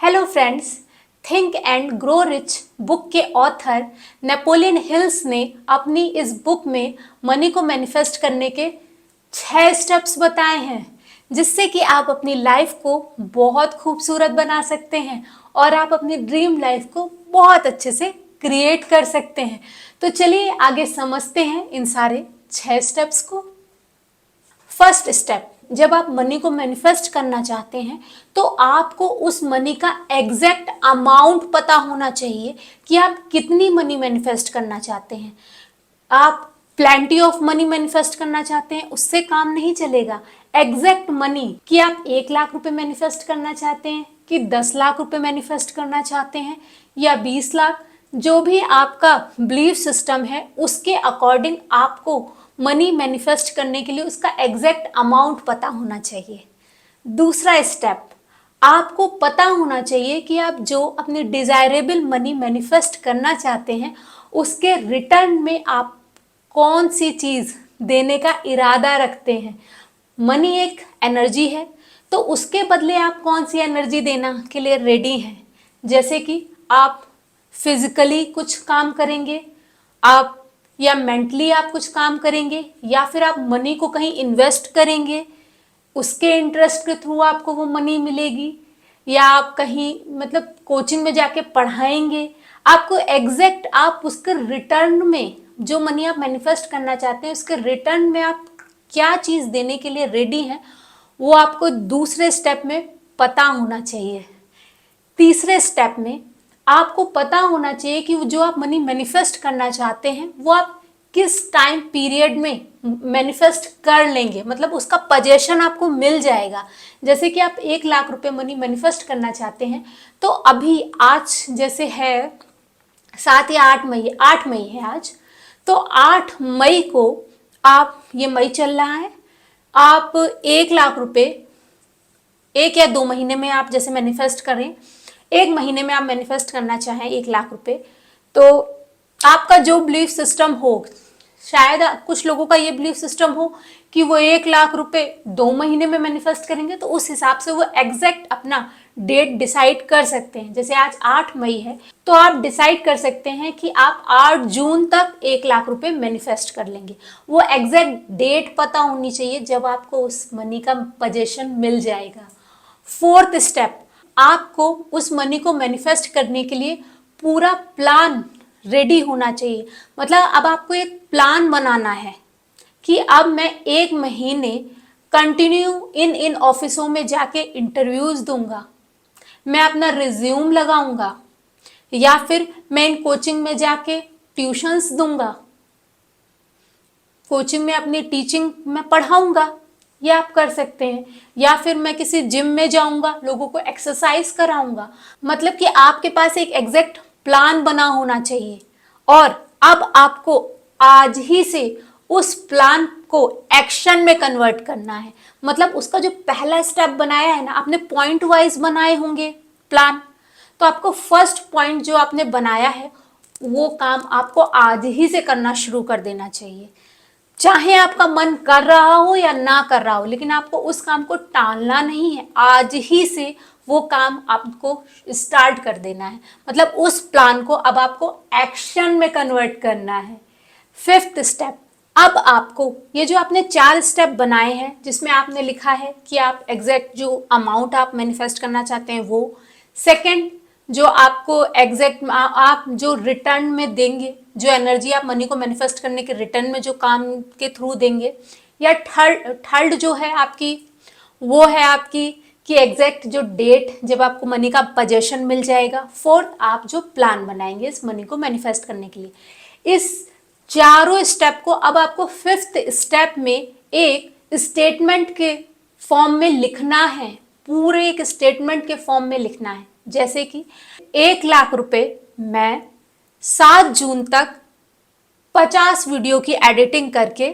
Hello friends, think and grow rich book के author Napoleon hills ने अपनी इस बुक में मनी को मैनिफेस्ट करने के 6 स्टेप्स बताए हैं, जिससे कि आप अपनी लाइफ को बहुत खूबसूरत बना सकते हैं और आप अपनी ड्रीम लाइफ को बहुत अच्छे से क्रिएट कर सकते हैं। तो चलिए आगे समझते हैं इन सारे 6 स्टेप्स को। फर्स्ट स्टेप, जब आप मनी को मैनिफेस्ट करना चाहते हैं तो आपको उस मनी का एग्जैक्ट अमाउंट पता होना चाहिए कि आप कितनी मनी मैनिफेस्ट करना चाहते हैं। आप प्लेंटी ऑफ मनी मैनिफेस्ट करना चाहते हैं, उससे काम नहीं चलेगा। एग्जैक्ट मनी कि आप 1 लाख रुपए मैनिफेस्ट करना चाहते हैं कि 10 लाख रुपए मैनिफेस्ट करना चाहते हैं या 20 लाख, जो भी आपका बिलीफ सिस्टम है उसके अकॉर्डिंग आपको मनी मैनिफेस्ट करने के लिए उसका एग्जैक्ट अमाउंट पता होना चाहिए। दूसरा स्टेप, आपको पता होना चाहिए कि आप जो अपनी डिजायरेबल मनी मैनिफेस्ट करना चाहते हैं उसके रिटर्न में आप कौन सी चीज देने का इरादा रखते हैं। मनी एक एनर्जी है, तो उसके बदले आप कौन सी एनर्जी देना के लिए रेडी हैं। जैसे कि आप फिजिकली कुछ काम करेंगे, आप या मेंटली आप कुछ काम करेंगे, या फिर आप मनी को कहीं इन्वेस्ट करेंगे, उसके इंटरेस्ट के थ्रू आपको वो मनी मिलेगी, या आप कहीं मतलब कोचिंग में जाके पढ़ाएंगे। आपको एग्जैक्ट आप उसके रिटर्न में जो मनी आप मैनिफेस्ट करना चाहते हैं उसके रिटर्न में आप क्या चीज़ देने के लिए रेडी हैं, वो आपको दूसरे स्टेप में पता होना चाहिए। तीसरे स्टेप में आपको पता होना चाहिए कि जो आप मनी मैनिफेस्ट करना चाहते हैं वो आप किस टाइम पीरियड में मैनिफेस्ट कर लेंगे, मतलब उसका पोजीशन आपको मिल जाएगा। जैसे कि आप 1 लाख रुपए मनी मैनिफेस्ट करना चाहते हैं, तो अभी आज जैसे है 7 या 8 मई है आज, तो 8 मई को आप, ये मई चल रहा है, आप 1 लाख रुपए 1 या 2 महीने में आप जैसे मैनिफेस्ट करें, 1 महीने में आप मैनिफेस्ट करना चाहें 1 लाख रुपए, तो आपका जो बिलीफ सिस्टम हो, शायद कुछ लोगों का ये बिलीफ सिस्टम हो कि वो 1 लाख रुपए 2 महीने में मैनिफेस्ट करेंगे, तो उस हिसाब से वो एग्जैक्ट अपना डेट डिसाइड कर सकते हैं। जैसे आज 8 मई है, तो आप डिसाइड कर सकते हैं कि आप 8 जून तक 1 लाख रुपए मैनिफेस्ट कर लेंगे। वो एग्जैक्ट डेट पता होनी चाहिए जब आपको उस मनी का पोजीशन मिल जाएगा। फोर्थ स्टेप, आपको उस मनी को मैनिफेस्ट करने के लिए पूरा प्लान रेडी होना चाहिए। मतलब अब आपको एक प्लान बनाना है कि अब मैं 1 महीने कंटिन्यू इन ऑफिसों में जाके इंटरव्यूज दूंगा, मैं अपना रिज्यूम लगाऊंगा, या फिर मैं इन कोचिंग में जाके ट्यूशंस दूंगा, कोचिंग में अपनी टीचिंग में पढ़ाऊंगा, ये आप कर सकते हैं। या फिर मैं किसी जिम में जाऊंगा, लोगों को एक्सरसाइज कराऊंगा। मतलब कि आपके पास एक एग्जैक्ट प्लान बना होना चाहिए, और अब आपको आज ही से उस प्लान को एक्शन में कन्वर्ट करना है। मतलब उसका जो पहला स्टेप बनाया है ना, आपने पॉइंट वाइज बनाए होंगे प्लान, तो आपको फर्स्ट पॉइंट जो आपने बनाया है वो काम आपको आज ही से करना शुरू कर देना चाहिए। चाहे आपका मन कर रहा हो या ना कर रहा हो, लेकिन आपको उस काम को टालना नहीं है, आज ही से वो काम आपको स्टार्ट कर देना है। मतलब उस प्लान को अब आपको एक्शन में कन्वर्ट करना है। फिफ्थ स्टेप, अब आपको ये जो आपने 4 स्टेप बनाए हैं, जिसमें आपने लिखा है कि आप एग्जैक्ट जो अमाउंट आप मैनिफेस्ट करना चाहते हैं वो, सेकंड जो आपको एग्जैक्ट आप जो रिटर्न में देंगे, जो एनर्जी आप मनी को मैनिफेस्ट करने के रिटर्न में जो काम के थ्रू देंगे, या थर्ड जो है आपकी, वो है आपकी कि एग्जैक्ट जो डेट जब आपको मनी का पोजीशन मिल जाएगा। फोर्थ, आप जो प्लान बनाएंगे इस मनी को मैनिफेस्ट करने के लिए। इस चारों स्टेप को अब आपको फिफ्थ स्टेप में एक स्टेटमेंट के फॉर्म में लिखना है, पूरे एक स्टेटमेंट के फॉर्म में लिखना है। जैसे कि 1 लाख रुपए मैं 7 जून तक 50 वीडियो की एडिटिंग करके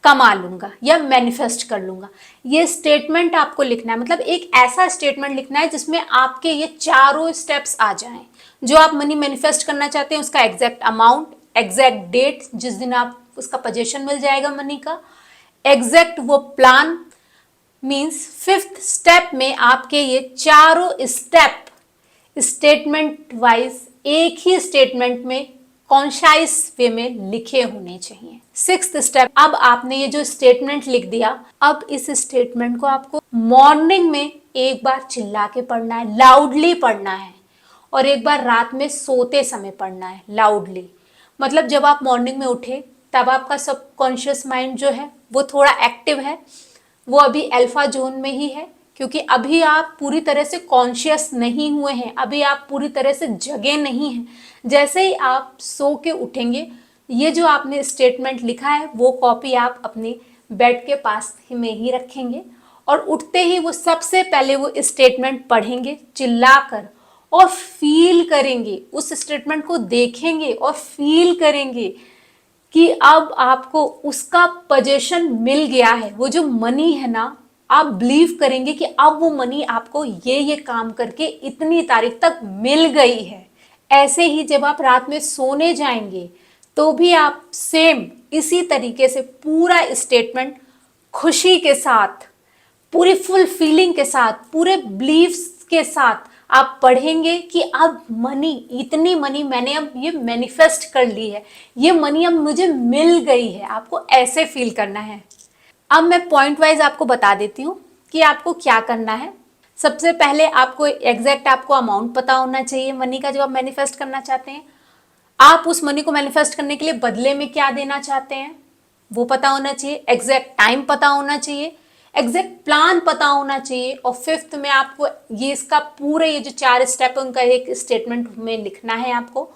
कमा लूंगा या मैनिफेस्ट कर लूंगा। ये स्टेटमेंट आपको लिखना है। मतलब एक ऐसा स्टेटमेंट लिखना है जिसमें आपके ये चारों स्टेप्स आ जाएं। जो आप मनी मैनिफेस्ट करना चाहते हैं उसका एग्जैक्ट अमाउंट, एग्जैक्ट डेट जिस दिन आप उसका पोजीशन मिल जाएगा मनी का, एग्जैक्ट वो प्लान, मीन्स फिफ्थ स्टेप में आपके ये चारों स्टेप स्टेटमेंट वाइज एक ही स्टेटमेंट में कॉन्शाइस वे में लिखे होने चाहिए। सिक्स्थ स्टेप, अब आपने ये जो स्टेटमेंट लिख दिया, अब इस स्टेटमेंट को आपको मॉर्निंग में एक बार चिल्ला के पढ़ना है, लाउडली पढ़ना है, और एक बार रात में सोते समय पढ़ना है लाउडली। मतलब जब आप मॉर्निंग में उठे तब आपका सबकॉन्शियस माइंड जो है वो थोड़ा एक्टिव है, वो अभी अल्फा जोन में ही है, क्योंकि अभी आप पूरी तरह से कॉन्शियस नहीं हुए हैं, अभी आप पूरी तरह से जगे नहीं हैं। जैसे ही आप सो के उठेंगे, ये जो आपने स्टेटमेंट लिखा है वो कॉपी आप अपने बेड के पास में ही रखेंगे, और उठते ही वो सबसे पहले वो स्टेटमेंट पढ़ेंगे चिल्लाकर, और फील करेंगे, उस स्टेटमेंट को देखेंगे और फील करेंगे कि अब आपको उसका पोजीशन मिल गया है। वो जो मनी है ना, आप बिलीव करेंगे कि अब वो मनी आपको ये काम करके इतनी तारीख तक मिल गई है। ऐसे ही जब आप रात में सोने जाएंगे तो भी आप सेम इसी तरीके से पूरा स्टेटमेंट खुशी के साथ, पूरी फुल फीलिंग के साथ, पूरे बिलीव्स के साथ आप पढ़ेंगे कि अब मनी, इतनी मनी मैंने अब ये मैनिफेस्ट कर ली है, ये मनी अब मुझे मिल गई है। आपको ऐसे फील करना है। अब मैं पॉइंट वाइज आपको बता देती हूँ कि आपको क्या करना है। सबसे पहले आपको एग्जैक्ट आपको अमाउंट पता होना चाहिए मनी का, जो आप मैनिफेस्ट करना चाहते हैं। आप उस मनी को मैनिफेस्ट करने के लिए बदले में क्या देना चाहते हैं वो पता होना चाहिए। एग्जैक्ट टाइम पता होना चाहिए, एग्जैक्ट प्लान पता होना चाहिए। और फिफ्थ में आपको ये इसका पूरे ये जो 4 स्टेप है उनका एक स्टेटमेंट में लिखना है आपको।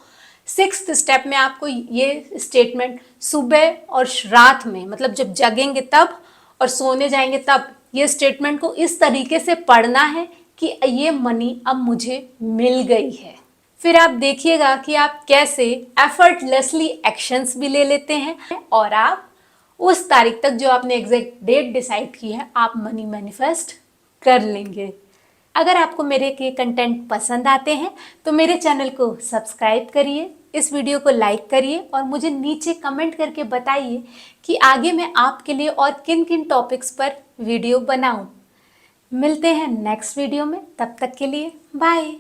सिक्स्थ स्टेप में आपको ये स्टेटमेंट सुबह और रात में, मतलब जब जगेंगे तब और सोने जाएंगे तब, ये स्टेटमेंट को इस तरीके से पढ़ना है कि ये मनी अब मुझे मिल गई है। फिर आप देखिएगा कि आप कैसे एफर्टलेसली एक्शंस भी ले लेते हैं, और आप उस तारीख तक जो आपने एग्जैक्ट डेट डिसाइड की है आप मनी मैनिफेस्ट कर लेंगे। अगर आपको मेरे के कंटेंट पसंद आते हैं तो मेरे चैनल को सब्सक्राइब करिए, इस वीडियो को लाइक करिए, और मुझे नीचे कमेंट करके बताइए कि आगे मैं आपके लिए और किन किन टॉपिक्स पर वीडियो बनाऊं। मिलते हैं नेक्स्ट वीडियो में, तब तक के लिए बाय।